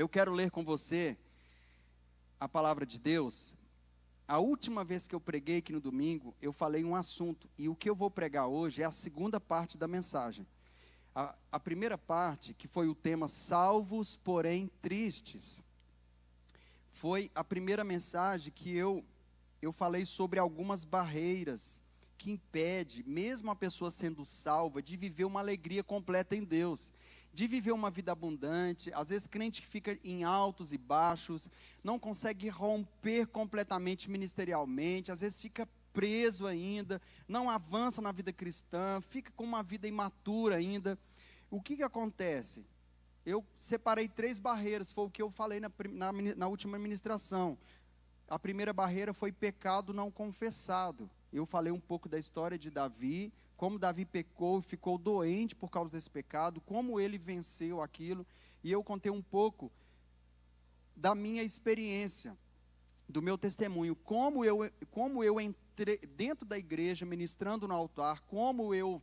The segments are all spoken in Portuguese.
Eu quero ler com você a palavra de Deus. A última vez que eu preguei aqui no domingo, eu falei um assunto, e o que eu vou pregar hoje é a segunda parte da mensagem. A primeira parte, que foi o tema salvos, porém tristes, foi a primeira mensagem que eu falei sobre algumas barreiras que impedem, mesmo a pessoa sendo salva, de viver uma alegria completa em Deus, de viver uma vida abundante. Às vezes crente que fica em altos e baixos, não consegue romper completamente ministerialmente, às vezes fica preso ainda, não avança na vida cristã, fica com uma vida imatura ainda. O que acontece? Eu separei 3 barreiras, foi o que eu falei na última ministração. A primeira barreira foi pecado não confessado. Eu falei um pouco da história de Davi, como Davi pecou e ficou doente por causa desse pecado, como ele venceu aquilo, e eu contei um pouco da minha experiência, do meu testemunho, como eu entrei dentro da igreja, ministrando no altar, como eu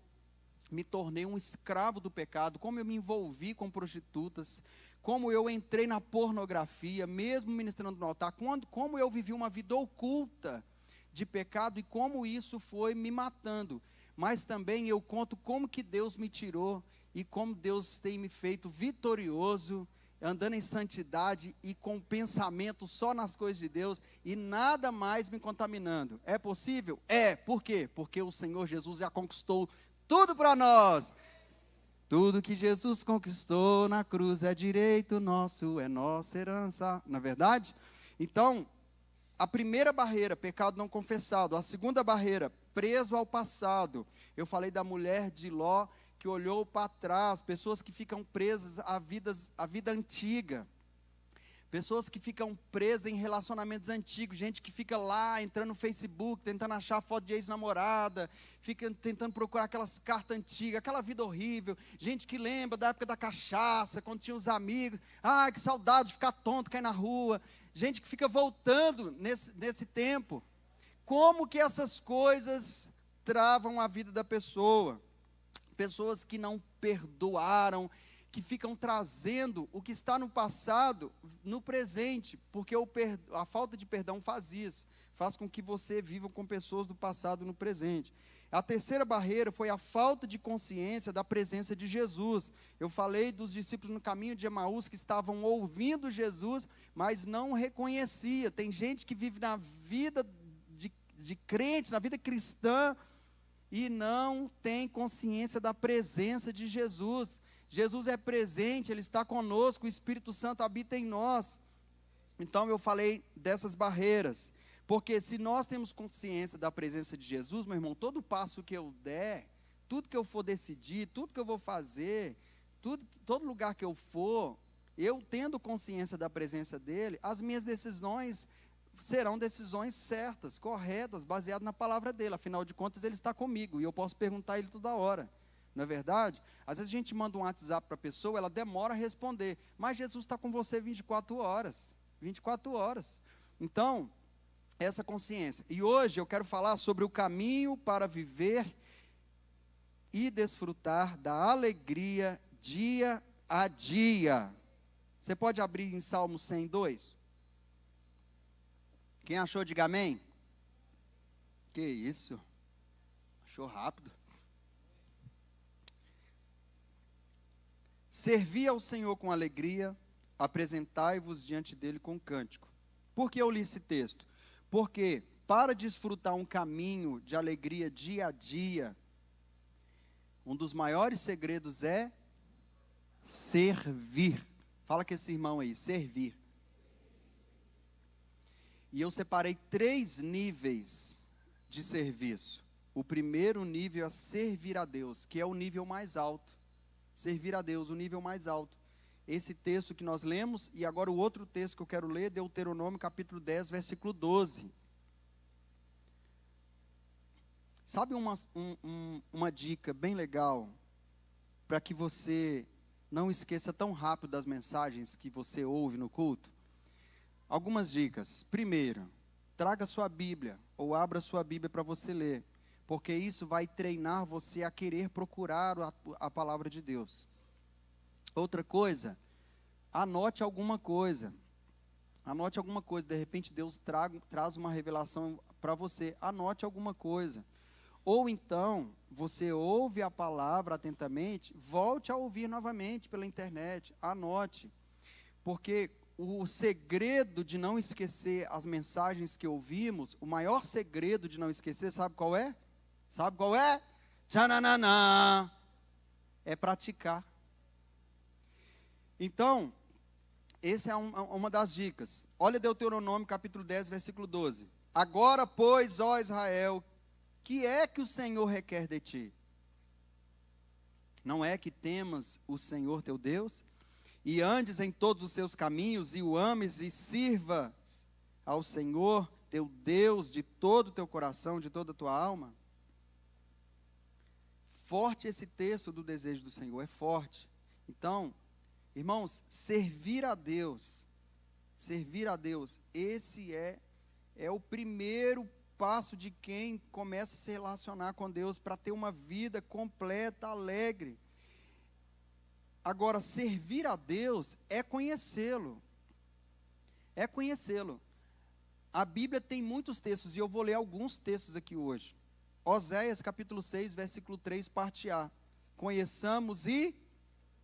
me tornei um escravo do pecado, como eu me envolvi com prostitutas, como eu entrei na pornografia, mesmo ministrando no altar, como eu vivi uma vida oculta de pecado e como isso foi me matando. Mas também eu conto como que Deus me tirou e como Deus tem me feito vitorioso, andando em santidade e com pensamento só nas coisas de Deus e nada mais me contaminando. É possível? É. Por quê? Porque o Senhor Jesus já conquistou tudo para nós. Tudo que Jesus conquistou na cruz é direito nosso, é nossa herança. Não é verdade? Então, a primeira barreira, pecado não confessado. A segunda barreira, preso ao passado. Eu falei da mulher de Ló que olhou para trás, pessoas que ficam presas à vida antiga. Pessoas que ficam presas em relacionamentos antigos, gente que fica lá, entrando no Facebook, tentando achar foto de ex-namorada, fica tentando procurar aquelas cartas antigas, aquela vida horrível, gente que lembra da época da cachaça, quando tinha os amigos, que saudade de ficar tonto, cair na rua, gente que fica voltando nesse tempo. Como que essas coisas travam a vida da pessoa? Pessoas que não perdoaram, que ficam trazendo o que está no passado, no presente, porque a falta de perdão faz isso, faz com que você viva com pessoas do passado no presente. A terceira barreira foi a falta de consciência da presença de Jesus. Eu falei dos discípulos no caminho de Emaús que estavam ouvindo Jesus, mas não reconhecia. Tem gente que vive na vida de crente, na vida cristã, e não tem consciência da presença de Jesus. Jesus é presente, Ele está conosco, o Espírito Santo habita em nós. Então eu falei dessas barreiras, porque se nós temos consciência da presença de Jesus, meu irmão, todo passo que eu der, tudo que eu for decidir, tudo que eu vou fazer, todo lugar que eu for, eu tendo consciência da presença dEle, as minhas decisões serão decisões certas, corretas, baseadas na palavra dEle. Afinal de contas, Ele está comigo, e eu posso perguntar a Ele toda hora. Não é verdade? Às vezes a gente manda um WhatsApp para a pessoa, ela demora a responder, mas Jesus está com você 24 horas, 24 horas. Então, essa consciência. E hoje eu quero falar sobre o caminho para viver e desfrutar da alegria dia a dia. Você pode abrir em Salmo 102? Quem achou, diga amém. Que isso? Achou rápido. Servi ao Senhor com alegria, apresentai-vos diante dele com cântico. Por que eu li esse texto? Porque para desfrutar um caminho de alegria dia a dia, um dos maiores segredos é servir. Fala com esse irmão aí, servir. E eu separei 3 níveis de serviço. O primeiro nível é servir a Deus, que é o nível mais alto. Servir a Deus, o nível mais alto. Esse texto que nós lemos, e agora o outro texto que eu quero ler, Deuteronômio capítulo 10, versículo 12. Sabe uma dica bem legal, para que você não esqueça tão rápido das mensagens que você ouve no culto? Algumas dicas. Primeiro, traga sua Bíblia, ou abra sua Bíblia para você ler, porque isso vai treinar você a querer procurar a palavra de Deus. Outra coisa, anote alguma coisa. Anote alguma coisa. De repente Deus traz uma revelação para você. Anote alguma coisa. Ou então, você ouve a palavra atentamente, volte a ouvir novamente pela internet. Anote. Porque o segredo de não esquecer as mensagens que ouvimos, o maior segredo de não esquecer, sabe qual é? Sabe qual é? Tchananã! É praticar. Então, essa é uma das dicas. Olha Deuteronômio capítulo 10, versículo 12. Agora, pois, ó Israel, que é que o Senhor requer de ti? Não é que temas o Senhor teu Deus, e andes em todos os seus caminhos, e o ames e sirvas ao Senhor teu Deus de todo o teu coração, de toda a tua alma? Forte esse texto do desejo do Senhor, é forte. Então, irmãos, servir a Deus, esse é o primeiro passo de quem começa a se relacionar com Deus para ter uma vida completa, alegre. Agora, servir a Deus é conhecê-lo. É conhecê-lo. A Bíblia tem muitos textos, e eu vou ler alguns textos aqui hoje. Oséias, capítulo 6, versículo 3, parte A. Conheçamos e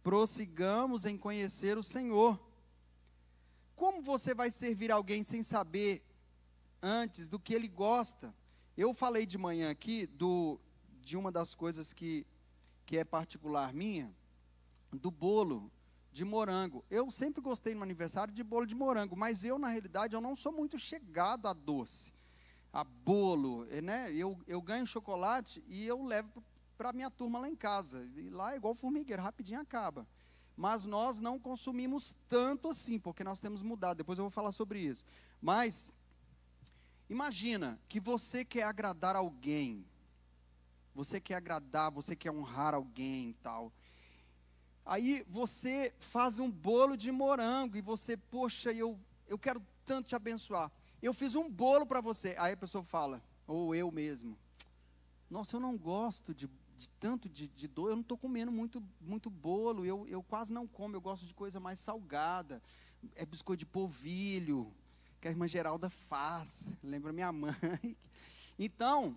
prossigamos em conhecer o Senhor. Como você vai servir alguém sem saber antes do que ele gosta? Eu falei de manhã aqui de uma das coisas que é particular minha, do bolo de morango. Eu sempre gostei no aniversário de bolo de morango, mas eu, na realidade, eu não sou muito chegado a doce, a bolo, né? Eu ganho chocolate e eu levo para a minha turma lá em casa, e lá é igual formigueiro, rapidinho acaba. Mas nós não consumimos tanto assim, porque nós temos mudado, depois eu vou falar sobre isso. Mas, imagina que você quer agradar alguém, você quer honrar alguém e tal. Aí você faz um bolo de morango e você, poxa, eu quero tanto te abençoar. Eu fiz um bolo para você. Aí a pessoa fala, ou eu mesmo, nossa, eu não gosto de tanto de doce, eu não estou comendo muito bolo, eu quase não como, eu gosto de coisa mais salgada. É biscoito de polvilho, que a irmã Geralda faz, lembra minha mãe. Então,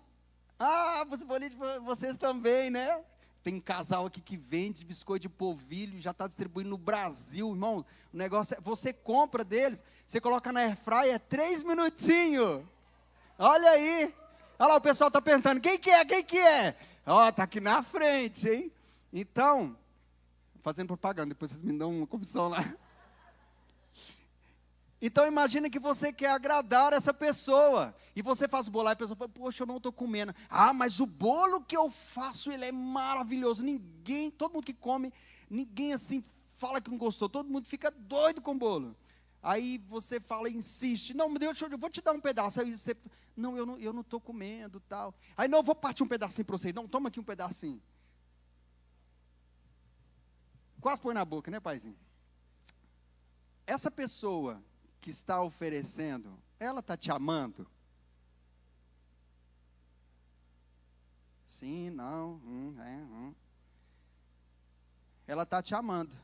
vocês também, né? Tem um casal aqui que vende biscoito de polvilho, já está distribuindo no Brasil, irmão. O negócio é, você compra deles, você coloca na airfryer, é 3 minutinhos. Olha aí. Olha lá, o pessoal está perguntando, quem que é? Ó, está aqui na frente, hein? Então, fazendo propaganda, depois vocês me dão uma comissão lá. Então imagina que você quer agradar essa pessoa, e você faz o bolo, e a pessoa fala, poxa, eu não estou comendo. Mas o bolo que eu faço, ele é maravilhoso, todo mundo que come, ninguém assim fala que não gostou, todo mundo fica doido com o bolo. Aí você fala, insiste, não, eu vou te dar um pedaço, aí você, não, eu não estou comendo, tal. Aí não, eu vou partir um pedacinho para você, não, toma aqui um pedacinho. Quase põe na boca, né, paizinho? Essa pessoa que está oferecendo, ela está te amando? Sim, não, Ela está te amando.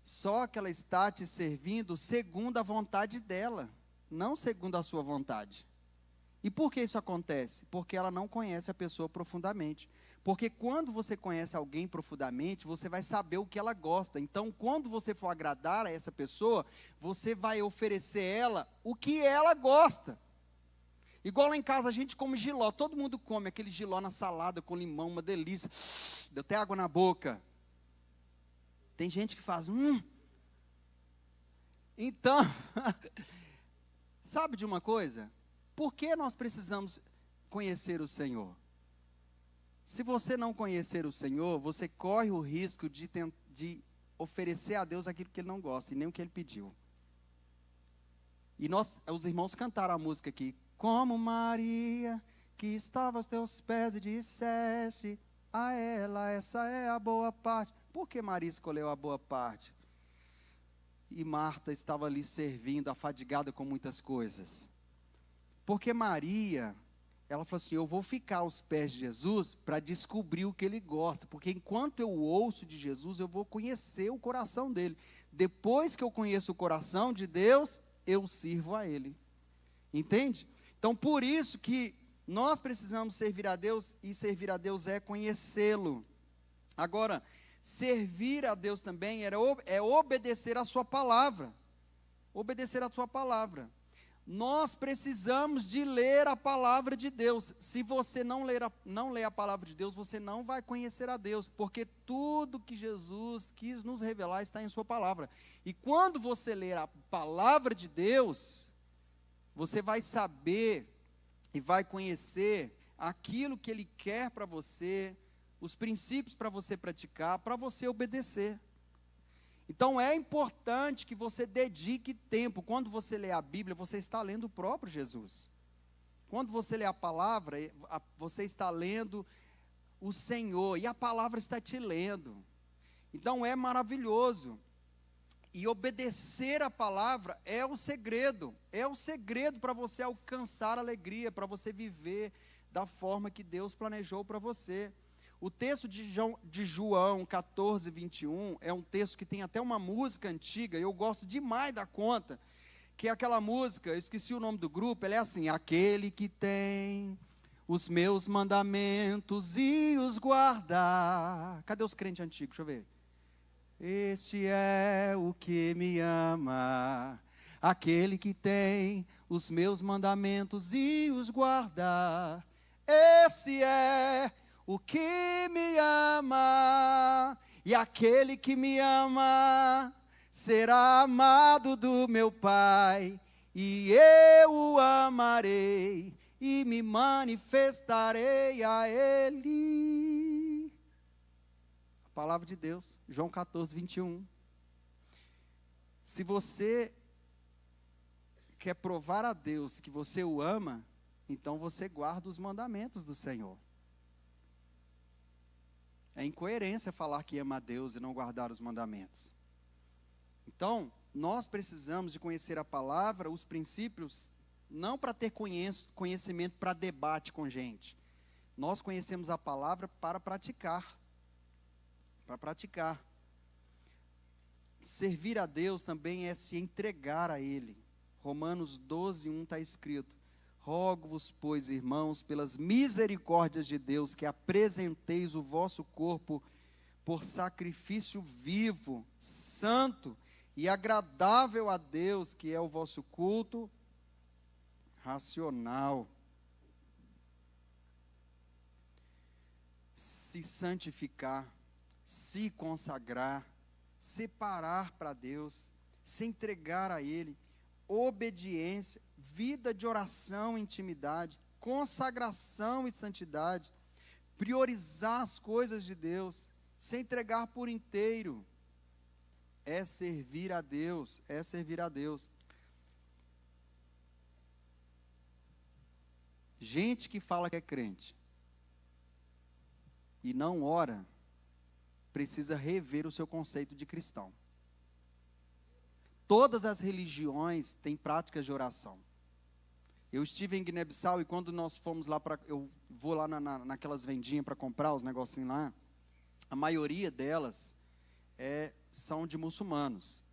Só que ela está te servindo segundo a vontade dela, não segundo a sua vontade. E por que isso acontece? Porque ela não conhece a pessoa profundamente. Porque quando você conhece alguém profundamente, você vai saber o que ela gosta. Então, quando você for agradar a essa pessoa, você vai oferecer a ela o que ela gosta. Igual lá em casa a gente come jiló, todo mundo come aquele jiló na salada com limão, uma delícia. Deu até água na boca. Tem gente que faz, Então, sabe de uma coisa? Por que nós precisamos conhecer o Senhor? Se você não conhecer o Senhor, você corre o risco de oferecer a Deus aquilo que Ele não gosta, e nem o que Ele pediu. E os irmãos cantaram a música aqui, como Maria, que estava aos teus pés e disseste, a ela, essa é a boa parte. Por que Maria escolheu a boa parte? E Marta estava ali servindo, afadigada com muitas coisas. Porque Maria, ela falou assim, eu vou ficar aos pés de Jesus para descobrir o que Ele gosta. Porque enquanto eu ouço de Jesus, eu vou conhecer o coração dele. Depois que eu conheço o coração de Deus, eu sirvo a Ele. Entende? Então, por isso que nós precisamos servir a Deus, e servir a Deus é conhecê-lo. Agora, servir a Deus também é obedecer a sua palavra. Obedecer a sua palavra. Nós precisamos de ler a palavra de Deus. Se você não lê a palavra de Deus, você não vai conhecer a Deus, porque tudo que Jesus quis nos revelar está em sua palavra. E quando você ler a palavra de Deus, você vai saber e vai conhecer aquilo que Ele quer para você, os princípios para você praticar, para você obedecer. Então é importante que você dedique tempo. Quando você lê a Bíblia, você está lendo o próprio Jesus. Quando você lê a palavra, você está lendo o Senhor, e a palavra está te lendo. Então é maravilhoso. E obedecer a palavra é o segredo para você alcançar alegria, para você viver da forma que Deus planejou para você. O texto de João 14, 21, é um texto que tem até uma música antiga, eu gosto demais da conta, que é aquela música, eu esqueci o nome do grupo, ela é assim: aquele que tem os meus mandamentos e os guardar. Cadê os crentes antigos? Deixa eu ver. Este é o que me ama, aquele que tem os meus mandamentos e os guardar. Esse é o que me ama, e aquele que me ama será amado do meu Pai, e eu o amarei e me manifestarei a Ele. A palavra de Deus, João 14, 21. Se você quer provar a Deus que você o ama, então você guarda os mandamentos do Senhor. É incoerência falar que ama a Deus e não guardar os mandamentos. Então, nós precisamos de conhecer a palavra, os princípios, não para ter conhecimento para debate com gente. Nós conhecemos a palavra para praticar. Para praticar. Servir a Deus também é se entregar a Ele. Romanos 12, 1 está escrito: rogo-vos, pois, irmãos, pelas misericórdias de Deus, que apresenteis o vosso corpo por sacrifício vivo, santo e agradável a Deus, que é o vosso culto racional. Se santificar, se consagrar, separar para Deus, se entregar a Ele, obediência, vida de oração e intimidade, consagração e santidade, priorizar as coisas de Deus, se entregar por inteiro, é servir a Deus, é servir a Deus. Gente que fala que é crente e não ora, precisa rever o seu conceito de cristão. Todas as religiões têm práticas de oração. Eu estive em Guiné-Bissau e quando nós fomos lá, eu vou lá naquelas vendinhas para comprar os negocinhos lá, a maioria delas são de muçulmanos.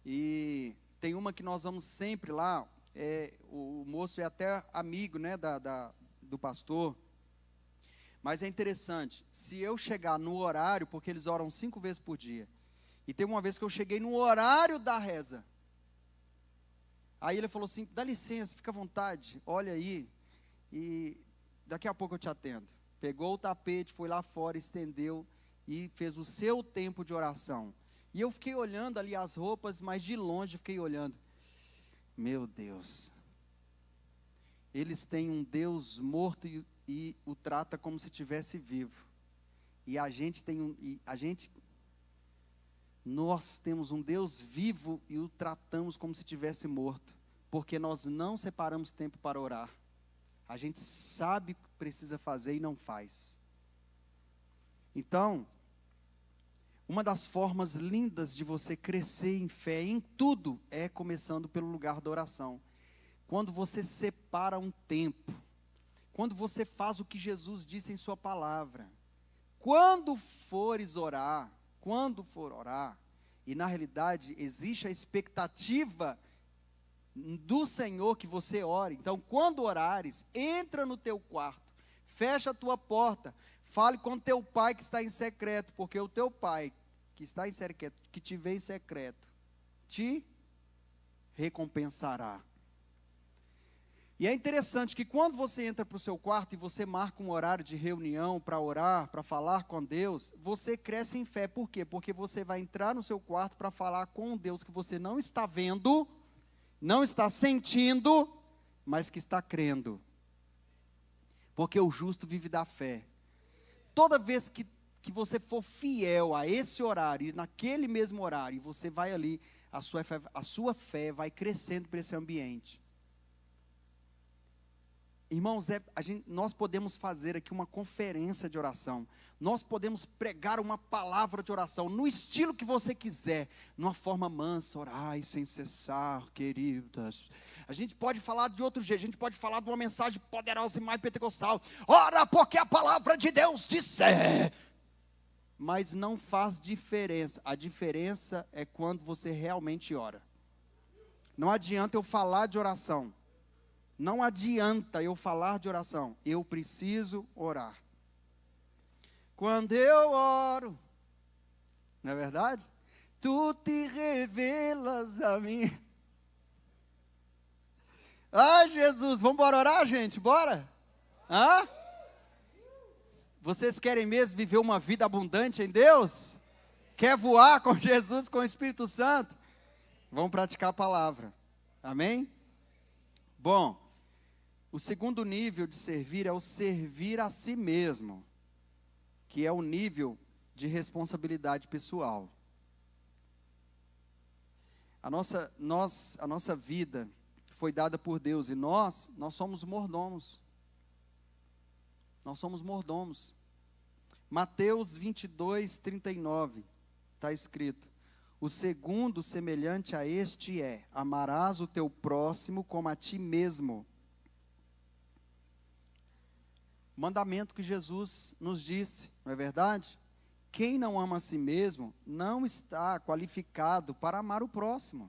E tem uma que nós vamos sempre lá, o moço é até amigo, né, do pastor. Mas é interessante, se eu chegar no horário, porque eles oram 5 vezes por dia, e tem uma vez que eu cheguei no horário da reza, aí ele falou assim: dá licença, fica à vontade, olha aí, e daqui a pouco eu te atendo. Pegou o tapete, foi lá fora, estendeu, e fez o seu tempo de oração. E eu fiquei olhando ali as roupas, mas de longe fiquei olhando. Meu Deus, eles têm um Deus morto e o trata como se estivesse vivo. E a gente nós temos um Deus vivo e o tratamos como se estivesse morto, porque nós não separamos tempo para orar. A gente sabe o que precisa fazer e não faz. Então, uma das formas lindas de você crescer em fé em tudo é começando pelo lugar da oração. Quando você separa um tempo, quando você faz o que Jesus disse em sua palavra, quando for orar, E na realidade, existe a expectativa do Senhor que você ore. Então, quando orares, entra no teu quarto, fecha a tua porta, fale com teu pai que está em secreto, porque o teu pai que está em secreto, que te vê em secreto, te recompensará. E é interessante que quando você entra para o seu quarto e você marca um horário de reunião para orar, para falar com Deus, você cresce em fé. Por quê? Porque você vai entrar no seu quarto para falar com um Deus que você não está vendo, não está sentindo, mas que está crendo. Porque o justo vive da fé. Toda vez que você for fiel a esse horário, e naquele mesmo horário, você vai ali, a sua fé vai crescendo para esse ambiente. Irmãos, nós podemos fazer aqui uma conferência de oração. Nós podemos pregar uma palavra de oração, no estilo que você quiser, numa forma mansa, orai sem cessar, queridas. A gente pode falar de outro jeito, a gente pode falar de uma mensagem poderosa e mais pentecostal. Ora, porque a palavra de Deus disser. Mas não faz diferença. A diferença é quando você realmente ora. Não adianta eu falar de oração. Não adianta eu falar de oração, eu preciso orar. Quando eu oro, não é verdade? Tu te revelas a mim. Ah, Jesus, vamos orar, gente? Bora? Hã? Vocês querem mesmo viver uma vida abundante em Deus? Quer voar com Jesus, com o Espírito Santo? Vamos praticar a palavra. Amém? Bom, o segundo nível de servir é o servir a si mesmo, que é o nível de responsabilidade pessoal. A nossa vida foi dada por Deus e nós somos mordomos. Nós somos mordomos. Mateus 22, 39, está escrito: o segundo semelhante a este é: amarás o teu próximo como a ti mesmo. Mandamento que Jesus nos disse, não é verdade? Quem não ama a si mesmo, não está qualificado para amar o próximo.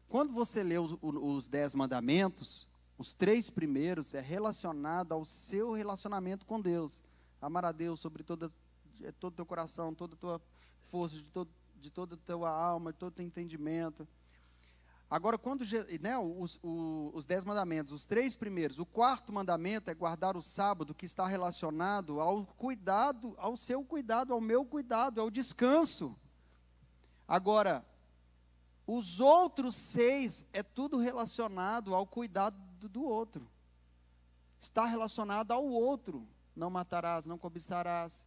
Quando você lê os 10 mandamentos, os 3 primeiros é relacionado ao seu relacionamento com Deus. Amar a Deus sobre todo o teu coração, toda a tua força, de toda a tua alma, de todo o teu entendimento. Agora, os 10 mandamentos, os 3 primeiros, o 4º mandamento é guardar o sábado, que está relacionado ao cuidado, ao seu cuidado, ao meu cuidado, ao descanso. Agora, os outros 6 é tudo relacionado ao cuidado do outro. Está relacionado ao outro. Não matarás, não cobiçarás.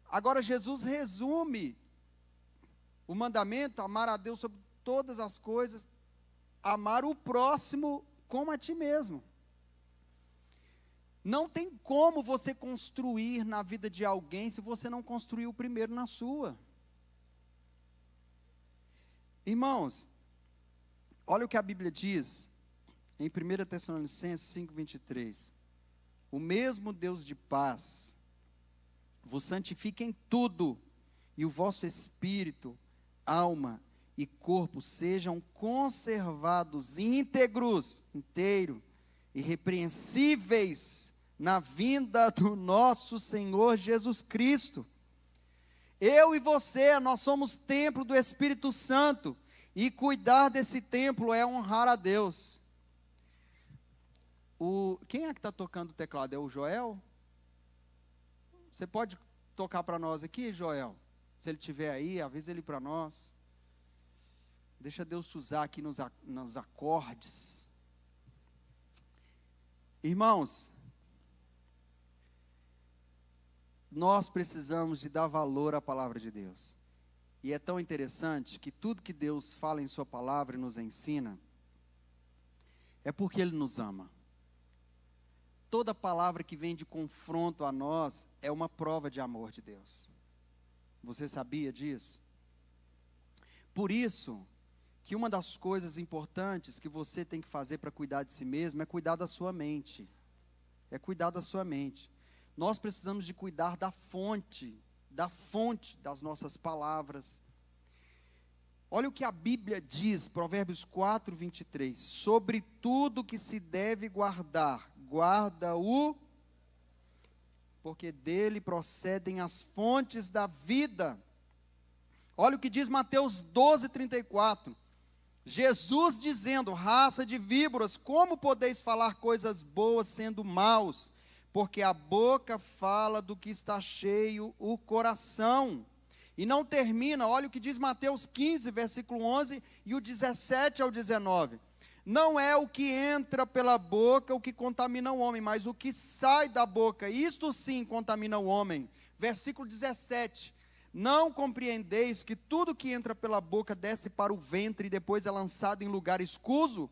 Agora, Jesus resume o mandamento: amar a Deus sobre todas as coisas, amar o próximo como a ti mesmo. Não tem como você construir na vida de alguém se você não construiu primeiro na sua. Irmãos, olha o que a Bíblia diz em 1 Tessalonicenses 5:23. O mesmo Deus de paz vos santifique em tudo, e o vosso espírito, alma e corpo sejam conservados inteiros, irrepreensíveis na vinda do nosso Senhor Jesus Cristo. Eu e você, nós somos templo do Espírito Santo, e cuidar desse templo é honrar a Deus. Quem é que está tocando o teclado? É o Joel? Você pode tocar para nós aqui, Joel? Se ele estiver aí, avisa ele para nós. Deixa Deus te usar aqui nos acordes. Irmãos, nós precisamos de dar valor à palavra de Deus. E é tão interessante que tudo que Deus fala em sua palavra e nos ensina, é porque Ele nos ama. Toda palavra que vem de confronto a nós é uma prova de amor de Deus. Você sabia disso? Por isso, que uma das coisas importantes que você tem que fazer para cuidar de si mesmo é cuidar da sua mente. É cuidar da sua mente. Nós precisamos de cuidar da fonte das nossas palavras. Olha o que a Bíblia diz, Provérbios 4, 23. Sobre tudo que se deve guardar, guarda-o, porque dele procedem as fontes da vida. Olha o que diz Mateus 12, 34. Jesus dizendo: raça de víboras, como podeis falar coisas boas sendo maus? Porque a boca fala do que está cheio o coração. E não termina, olha o que diz Mateus 15, versículo 11 e o 17 ao 19. Não é o que entra pela boca o que contamina o homem, mas o que sai da boca, isto sim contamina o homem. Versículo 17. Não compreendeis que tudo que entra pela boca desce para o ventre e depois é lançado em lugar escuso?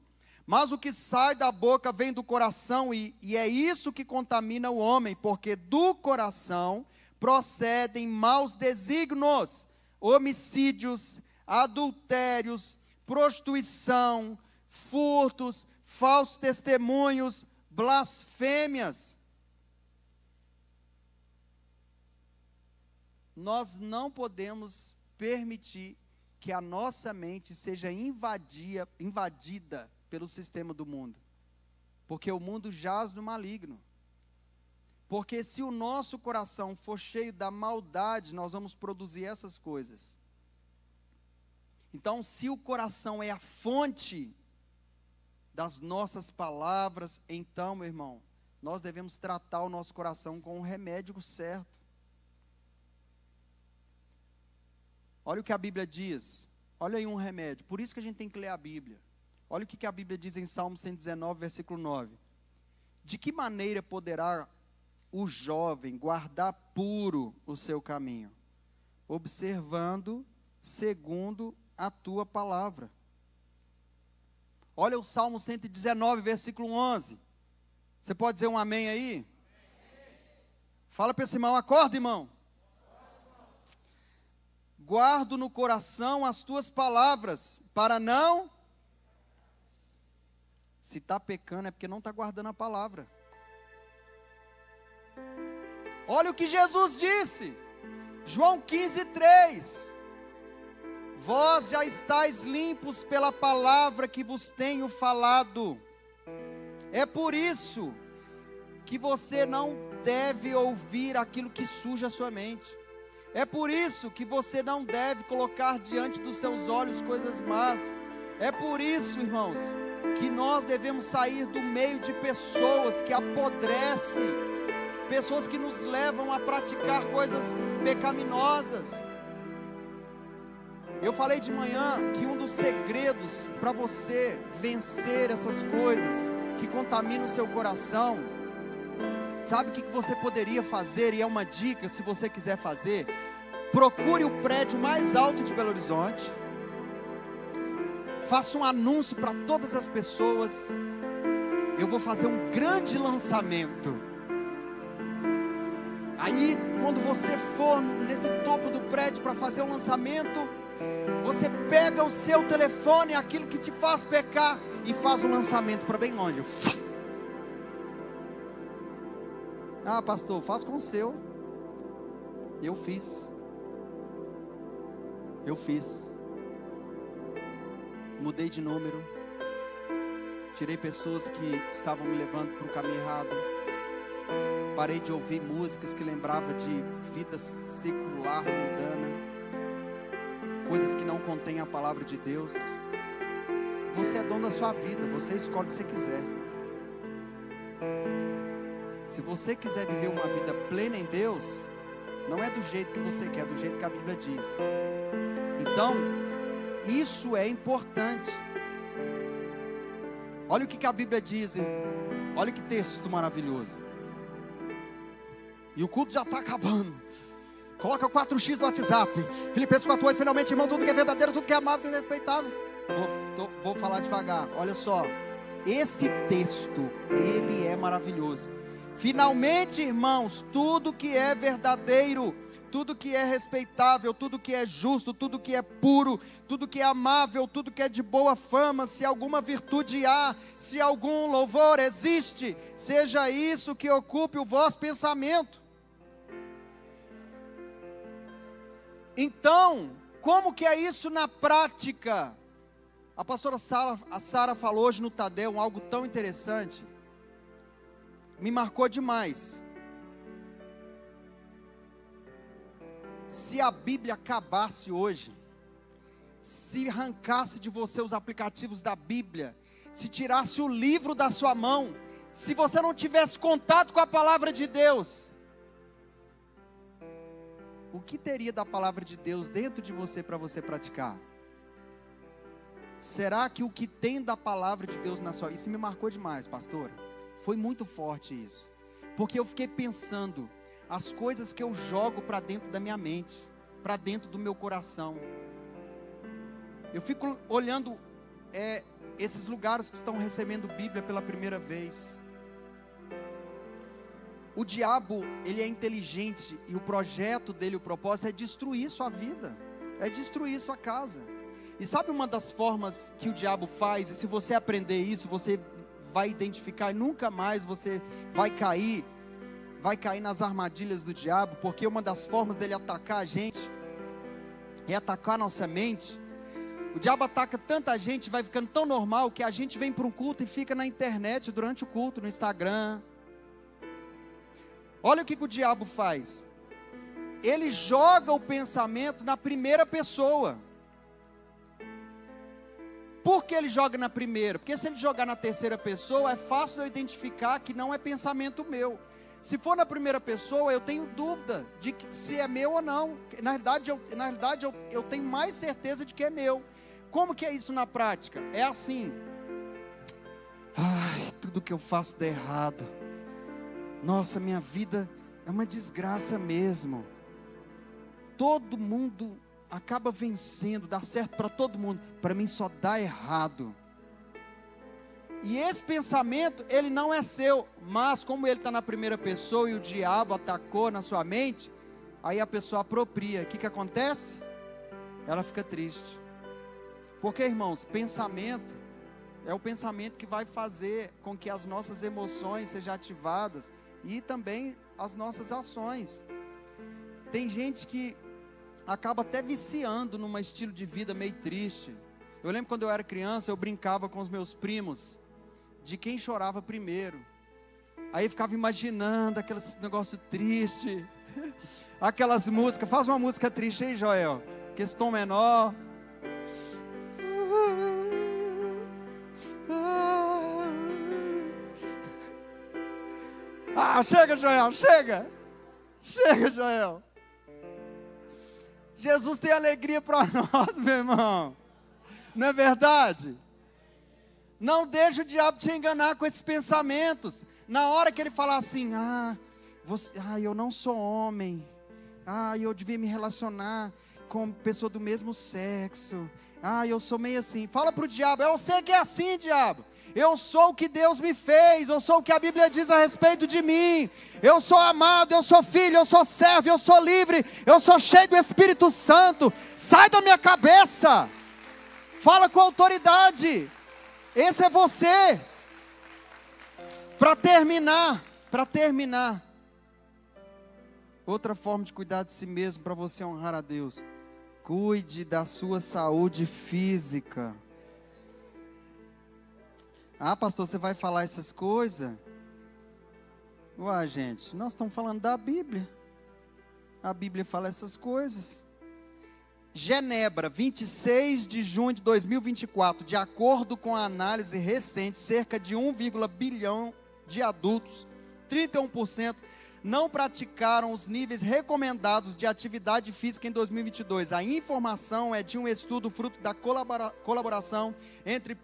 Mas o que sai da boca vem do coração e é isso que contamina o homem, porque do coração procedem maus desígnios, homicídios, adultérios, prostituição, furtos, falsos testemunhos, blasfêmias. Nós não podemos permitir que a nossa mente seja invadida pelo sistema do mundo, porque o mundo jaz no maligno. Porque se o nosso coração for cheio da maldade, nós vamos produzir essas coisas. Então, se o coração é a fonte das nossas palavras, então, meu irmão, nós devemos tratar o nosso coração com o remédio certo. Olha o que a Bíblia diz. Olha aí um remédio. Por isso que a gente tem que ler a Bíblia. Olha o que a Bíblia diz em Salmo 119, versículo 9. De que maneira poderá o jovem guardar puro o seu caminho? Observando segundo a tua palavra. Olha o Salmo 119, versículo 11. Você pode dizer um amém aí? Amém. Fala para esse irmão, acorda, irmão. Guardo no coração as tuas palavras, para não... Se está pecando é porque não está guardando a palavra. Olha o que Jesus disse, João 15, 3. Vós já estáis limpos pela palavra que vos tenho falado. É por isso que você não deve ouvir aquilo que suja a sua mente. É por isso que você não deve colocar diante dos seus olhos coisas más. É por isso, irmãos, que nós devemos sair do meio de pessoas que apodrecem, pessoas que nos levam a praticar coisas pecaminosas. Eu falei de manhã que um dos segredos para você vencer essas coisas que contaminam o seu coração, sabe o que você poderia fazer? E é uma dica, se você quiser fazer: procure o prédio mais alto de Belo Horizonte, faça um anúncio para todas as pessoas: eu vou fazer um grande lançamento. Aí, quando você for nesse topo do prédio para fazer o lançamento, você pega o seu telefone, aquilo que te faz pecar, e faz um lançamento para bem longe. Ah, pastor, faz com o seu. Eu fiz. Mudei de número, tirei pessoas que estavam me levando para o caminho errado, parei de ouvir músicas que lembravam de vida secular, mundana, coisas que não contêm a palavra de Deus. Você é dono da sua vida, você escolhe o que você quiser. Se você quiser viver uma vida plena em Deus, não é do jeito que você quer, é do jeito que a Bíblia diz. Então, isso é importante. Olha o que a Bíblia diz, hein? Olha que texto maravilhoso. E o culto já está acabando. Coloca o 4x do WhatsApp. Filipenses 4:8. Finalmente, irmão, tudo que é verdadeiro, tudo que é amável, tudo que é respeitável. Vou falar devagar. Olha só. Esse texto, ele é maravilhoso. Finalmente, irmãos, tudo que é verdadeiro, tudo que é respeitável, tudo que é justo, tudo que é puro, tudo que é amável, tudo que é de boa fama, se alguma virtude há, se algum louvor existe, seja isso que ocupe o vosso pensamento. Então, como que é isso na prática? A pastora Sara falou hoje no Tadeu algo tão interessante, me marcou demais. Se a Bíblia acabasse hoje, se arrancasse de você os aplicativos da Bíblia, se tirasse o livro da sua mão, se você não tivesse contato com a palavra de Deus, o que teria da palavra de Deus dentro de você para você praticar? Será que o que tem da palavra de Deus na sua vida? Isso me marcou demais, pastora. Foi muito forte isso, porque eu fiquei pensando as coisas que eu jogo para dentro da minha mente, para dentro do meu coração. Eu fico olhando esses lugares que estão recebendo Bíblia pela primeira vez. O diabo, ele é inteligente, e o projeto dele, o propósito é destruir sua vida, é destruir sua casa. E sabe uma das formas que o diabo faz, e se você aprender isso, você vai identificar, e nunca mais você vai cair nas armadilhas do diabo, porque uma das formas dele atacar a gente, é atacar a nossa mente. O diabo ataca tanta gente, vai ficando tão normal, que a gente vem para um culto e fica na internet durante o culto, no Instagram. Olha o que o diabo faz, ele joga o pensamento na primeira pessoa. Por que ele joga na primeira? Porque se ele jogar na terceira pessoa, é fácil de eu identificar que não é pensamento meu. Se for na primeira pessoa, eu tenho dúvida de que se é meu ou não. Na realidade, eu tenho mais certeza de que é meu. Como que é isso na prática? É assim: ai, tudo que eu faço dá errado. Nossa, minha vida é uma desgraça mesmo. Todo mundo acaba vencendo, dá certo para todo mundo, para mim só dá errado. E esse pensamento, ele não é seu, mas como ele está na primeira pessoa e o diabo atacou na sua mente, aí a pessoa apropria. O que acontece? Ela fica triste. Porque, irmãos, pensamento é o pensamento que vai fazer com que as nossas emoções sejam ativadas e também as nossas ações. Tem gente que acaba até viciando num estilo de vida meio triste. Eu lembro quando eu era criança, eu brincava com os meus primos de quem chorava primeiro. Aí eu ficava imaginando aqueles negócio triste, aquelas músicas. Faz uma música triste aí, Joel, que esse tom menor. Ah, chega, Joel, chega, Joel. Jesus tem alegria para nós, meu irmão. Não é verdade? Não deixa o diabo te enganar com esses pensamentos. Na hora que ele falar assim: eu não sou homem. Eu devia me relacionar com pessoa do mesmo sexo. Eu sou meio assim. Fala para o diabo: eu sei que é assim, diabo. Eu sou o que Deus me fez, eu sou o que a Bíblia diz a respeito de mim. Eu sou amado, eu sou filho, eu sou servo, eu sou livre, eu sou cheio do Espírito Santo. Sai da minha cabeça. Fala com autoridade. Esse é você. Para terminar, outra forma de cuidar de si mesmo para você honrar a Deus: cuide da sua saúde física. Pastor, você vai falar essas coisas? Gente, nós estamos falando da Bíblia. A Bíblia fala essas coisas. Genebra, 26 de junho de 2024, de acordo com a análise recente, cerca de 1,1 bilhão de adultos, 31%, não praticaram os níveis recomendados de atividade física em 2022. A informação é de um estudo fruto da colaboração entre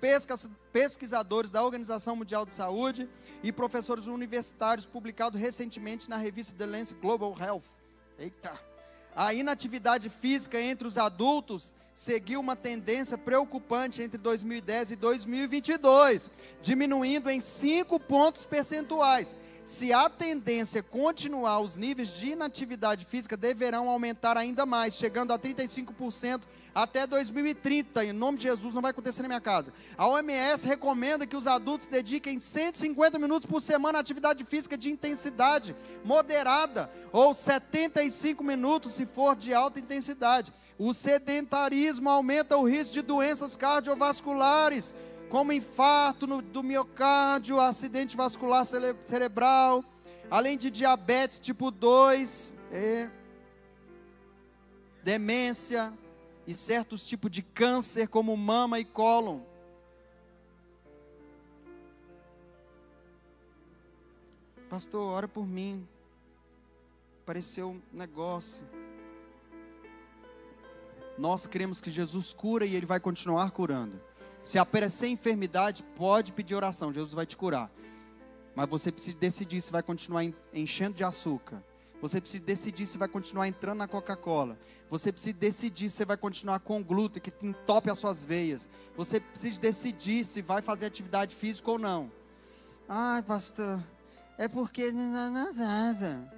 pesquisadores da Organização Mundial de Saúde e professores universitários, publicado recentemente na revista The Lancet Global Health. A inatividade física entre os adultos seguiu uma tendência preocupante entre 2010 e 2022, diminuindo em 5 pontos percentuais. Se a tendência continuar, os níveis de inatividade física deverão aumentar ainda mais, chegando a 35% até 2030. Em nome de Jesus, não vai acontecer na minha casa. A OMS recomenda que os adultos dediquem 150 minutos por semana à atividade física de intensidade moderada, ou 75 minutos se for de alta intensidade. O sedentarismo aumenta o risco de doenças cardiovasculares, como infarto do miocárdio, acidente vascular cerebral, além de diabetes tipo 2, demência e certos tipos de câncer, como mama e cólon. Pastor, ora por mim. Apareceu um negócio. Nós cremos que Jesus cura e Ele vai continuar curando. Se aparecer enfermidade, pode pedir oração, Jesus vai te curar. Mas você precisa decidir se vai continuar enchendo de açúcar. Você precisa decidir se vai continuar entrando na Coca-Cola. Você precisa decidir se vai continuar com glúten, que entope as suas veias. Você precisa decidir se vai fazer atividade física ou não. Ai, pastor, é porque não nada.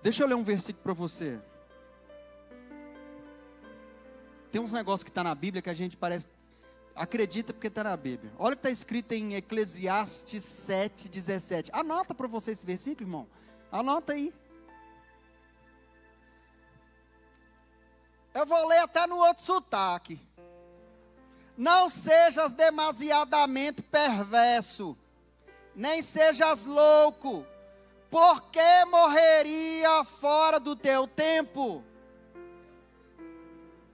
Deixa eu ler um versículo para você. Tem uns negócios que está na Bíblia que a gente acredita porque está na Bíblia. Olha o que está escrito em Eclesiastes 7:17. Anota para você esse versículo, irmão. Anota aí. Eu vou ler até no outro sotaque. Não sejas demasiadamente perverso, nem sejas louco, porque morreria fora do teu tempo.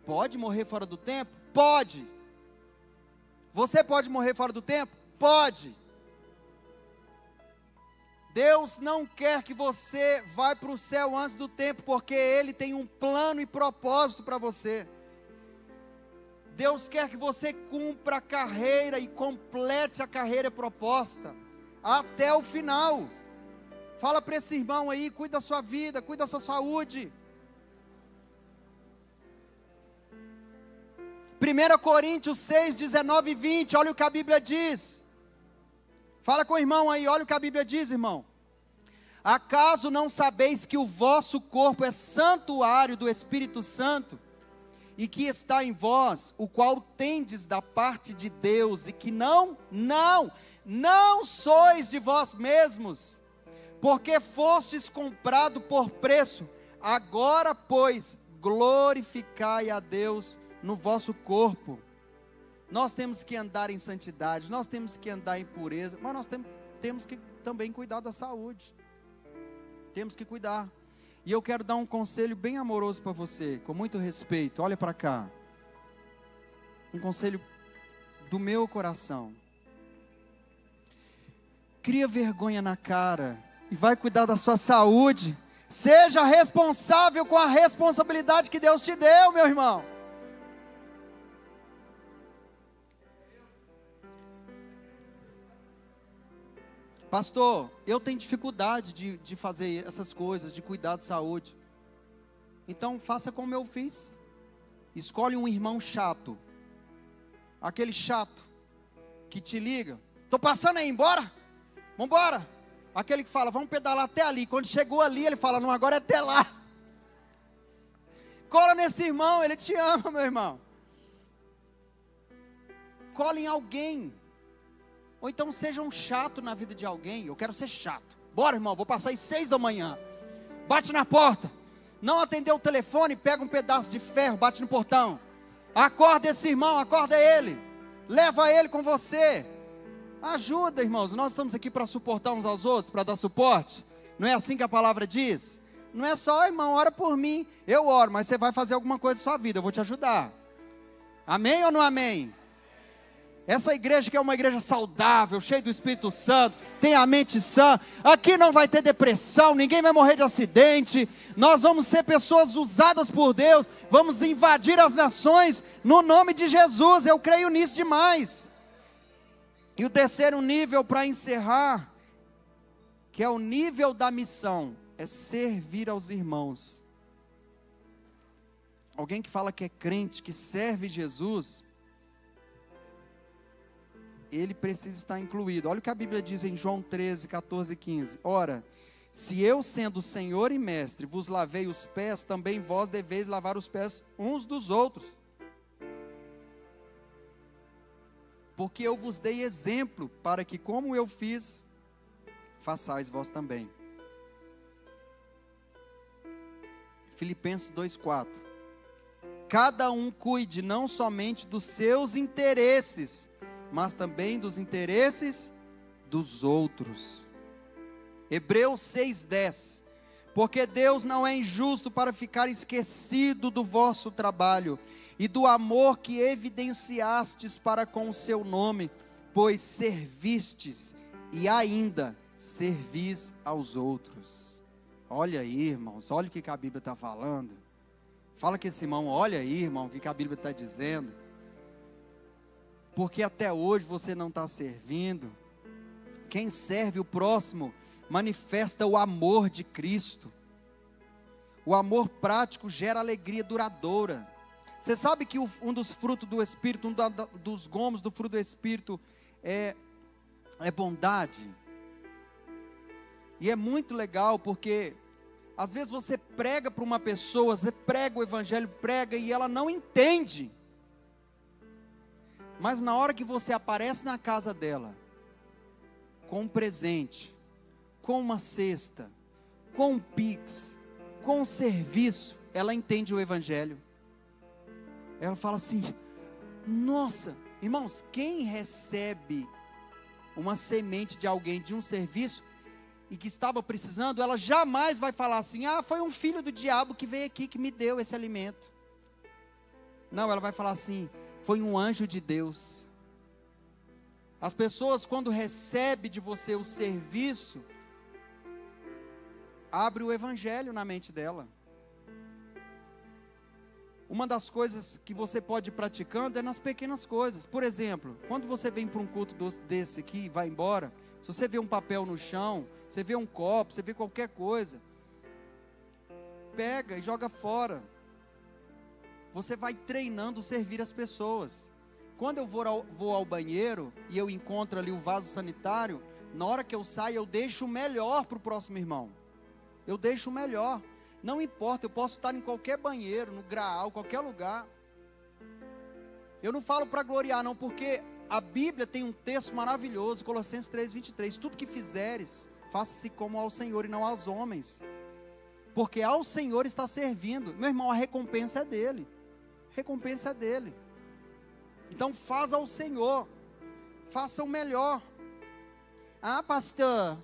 Pode morrer fora do tempo? Pode. Você pode morrer fora do tempo? Pode. Deus não quer que você vá para o céu antes do tempo, porque Ele tem um plano e propósito para você. Deus quer que você cumpra a carreira e complete a carreira proposta até o final. Fala para esse irmão aí, cuida da sua vida, cuida da sua saúde. 1 Coríntios 6, 19 e 20, olha o que a Bíblia diz. Fala com o irmão aí, olha o que a Bíblia diz, irmão. Acaso não sabeis que o vosso corpo é santuário do Espírito Santo, e que está em vós, o qual tendes da parte de Deus, e que não sois de vós mesmos, porque fostes comprado por preço. Agora, pois, glorificai a Deus no vosso corpo. Nós temos que andar em santidade, nós temos que andar em pureza, mas nós temos que também cuidar da saúde. Temos que cuidar. E eu quero dar um conselho bem amoroso para você, com muito respeito. Olha para cá. Um conselho do meu coração. Cria vergonha na cara e vai cuidar da sua saúde. Seja responsável com a responsabilidade que Deus te deu, meu irmão. Pastor, eu tenho dificuldade de fazer essas coisas, de cuidar de saúde. Então faça como eu fiz. Escolhe um irmão chato. Aquele chato que te liga. Estou passando aí, embora? Vamos embora. Aquele que fala, vamos pedalar até ali. Quando chegou ali, ele fala, não, agora é até lá. Cola nesse irmão, ele te ama, meu irmão. Cola em alguém. Ou então seja um chato na vida de alguém. Eu quero ser chato. Bora, irmão, vou passar às 6 da manhã. Bate na porta. Não atendeu o telefone, pega um pedaço de ferro, bate no portão. Acorda esse irmão, acorda ele. Leva ele com você. Ajuda, irmãos. Nós estamos aqui para suportar uns aos outros, para dar suporte. Não é assim que a palavra diz? Não é só, irmão, ora por mim. Eu oro, mas você vai fazer alguma coisa na sua vida. Eu vou te ajudar. Amém ou não amém? Essa igreja que é uma igreja saudável, cheia do Espírito Santo, tem a mente sã, aqui não vai ter depressão, ninguém vai morrer de acidente, nós vamos ser pessoas usadas por Deus, vamos invadir as nações, no nome de Jesus, eu creio nisso demais. E o terceiro nível para encerrar, que é o nível da missão, é servir aos irmãos. Alguém que fala que é crente, que serve Jesus, ele precisa estar incluído. Olha o que a Bíblia diz em João 13, 14 e 15. Ora, se eu, sendo Senhor e Mestre, vos lavei os pés, também vós deveis lavar os pés uns dos outros. Porque eu vos dei exemplo, para que como eu fiz, façais vós também. Filipenses 2,4. Cada um cuide não somente dos seus interesses, mas também dos interesses dos outros. Hebreus 6,10. Porque Deus não é injusto para ficar esquecido do vosso trabalho e do amor que evidenciastes para com o seu nome, pois servistes e ainda servis aos outros. Olha aí, irmãos, olha o que a Bíblia está falando. Fala com esse irmão, olha aí, irmão, o que a Bíblia está dizendo. Porque até hoje você não está servindo. Quem serve o próximo manifesta o amor de Cristo. O amor prático gera alegria duradoura. Você sabe que um dos frutos do Espírito, dos gomos do fruto do Espírito é bondade. E é muito legal porque às vezes você prega para uma pessoa, você prega o Evangelho, prega e ela não entende. Mas na hora que você aparece na casa dela, com um presente, com uma cesta, com um pix, com um serviço, ela entende o Evangelho. Ela fala assim, nossa, irmãos, quem recebe uma semente de alguém, de um serviço, e que estava precisando, ela jamais vai falar assim, foi um filho do diabo que veio aqui, que me deu esse alimento. Não, ela vai falar assim, foi um anjo de Deus. As pessoas, quando recebem de você o serviço, abre o Evangelho na mente dela. Uma das coisas que você pode ir praticando é nas pequenas coisas. Por exemplo, quando você vem para um culto desse aqui e vai embora, se você vê um papel no chão, você vê um copo, você vê qualquer coisa, pega e joga fora. Você vai treinando servir as pessoas. Quando eu vou ao banheiro e eu encontro ali o vaso sanitário, na hora que eu saio eu deixo o melhor para o próximo irmão. Eu deixo o melhor. Não importa, eu posso estar em qualquer banheiro, no graal, qualquer lugar. Eu não falo para gloriar não, porque a Bíblia tem um texto maravilhoso, Colossenses 3:23. Tudo que fizeres, faça-se como ao Senhor e não aos homens. Porque ao Senhor está servindo. Meu irmão, a recompensa é dele. A recompensa é dele. Então faz ao Senhor. Faça o melhor. Pastor,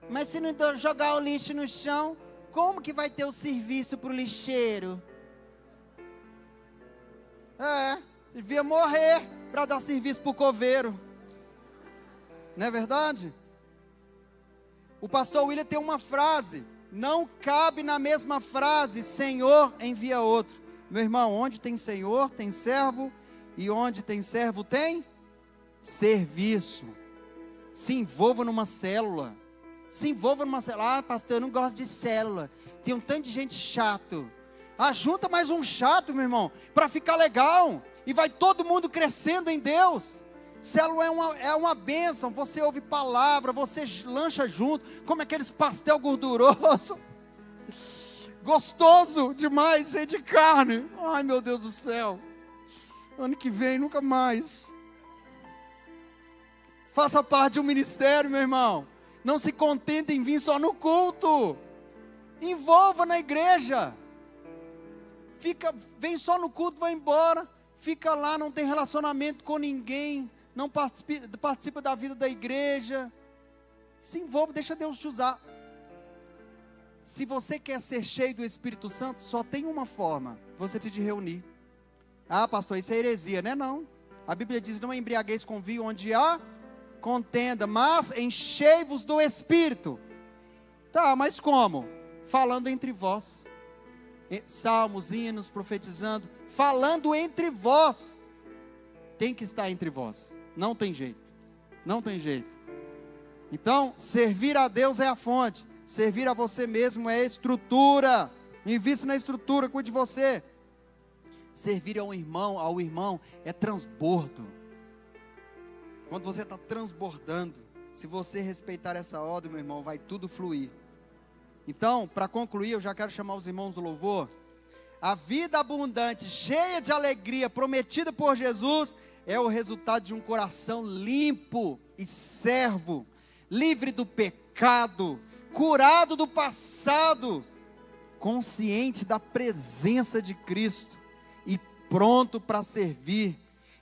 mas se não jogar o lixo no chão, como que vai ter o serviço para o lixeiro? Devia morrer para dar serviço para o coveiro. Não é verdade? O pastor William tem uma frase, não cabe na mesma frase, Senhor envia outro. Meu irmão, onde tem Senhor, tem servo, e onde tem servo, tem serviço. Se envolva numa célula. Se envolva numa célula. Pastor, eu não gosto de célula. Tem um tanto de gente chato. Junta mais um chato, meu irmão, para ficar legal. E vai todo mundo crescendo em Deus. Célula é uma bênção. Você ouve palavra, você lancha junto, come aqueles pastel gorduroso. Gostoso demais, cheio de carne. Ai, meu Deus do céu. Ano que vem, nunca mais. Faça parte de um ministério, meu irmão. Não se contente em vir só no culto. Envolva na igreja. Vem só no culto, vai embora. Fica lá, não tem relacionamento com ninguém. Não participa da vida da igreja. Se envolva, deixa Deus te usar. Se você quer ser cheio do Espírito Santo, só tem uma forma. Você precisa de reunir. Pastor, isso é heresia, né? Não. A Bíblia diz, não embriagueis com vinho onde há contenda, mas enchei-vos do Espírito. Mas como? Falando entre vós. Salmos, hinos, profetizando. Falando entre vós. Tem que estar entre vós. Não tem jeito. Não tem jeito. Então, servir a Deus é a fonte. Servir a você mesmo é estrutura. Invista na estrutura, cuide de você. Servir ao irmão é transbordo. quando você está transbordando, se você respeitar essa ordem, meu irmão, vai tudo fluir. Então, para concluir, eu já quero chamar os irmãos do louvor. A vida abundante, cheia de alegria, prometida por Jesus, é o resultado de um coração limpo e servo, livre do pecado, curado do passado, consciente da presença de Cristo e pronto para servir.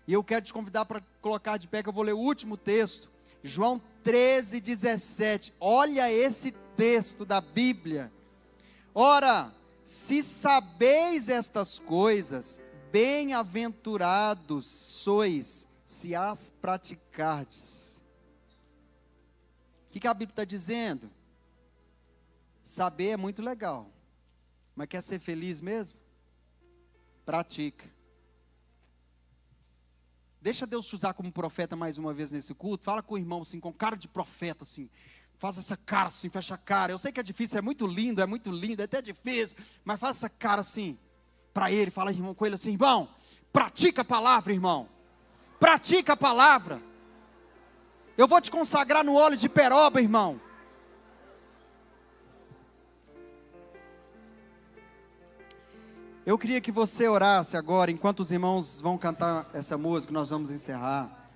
E eu quero te convidar para colocar de pé, que eu vou ler o último texto, João 13:17. Olha esse texto da Bíblia. Ora, se sabeis estas coisas, bem-aventurados sois, se as praticardes. O que a Bíblia está dizendo? Saber é muito legal, mas quer ser feliz mesmo? Pratica. Deixa Deus te usar como profeta mais uma vez nesse culto. Fala com o irmão assim, com cara de profeta assim. Faz essa cara assim, fecha a cara. Eu sei que é difícil, é muito lindo, é até difícil. Mas faz essa cara assim, para ele. Fala irmão, com ele assim, irmão, pratica a palavra, irmão. Pratica a palavra. Eu vou te consagrar no óleo de peroba, irmão. Eu queria que você orasse agora, enquanto os irmãos vão cantar essa música, nós vamos encerrar.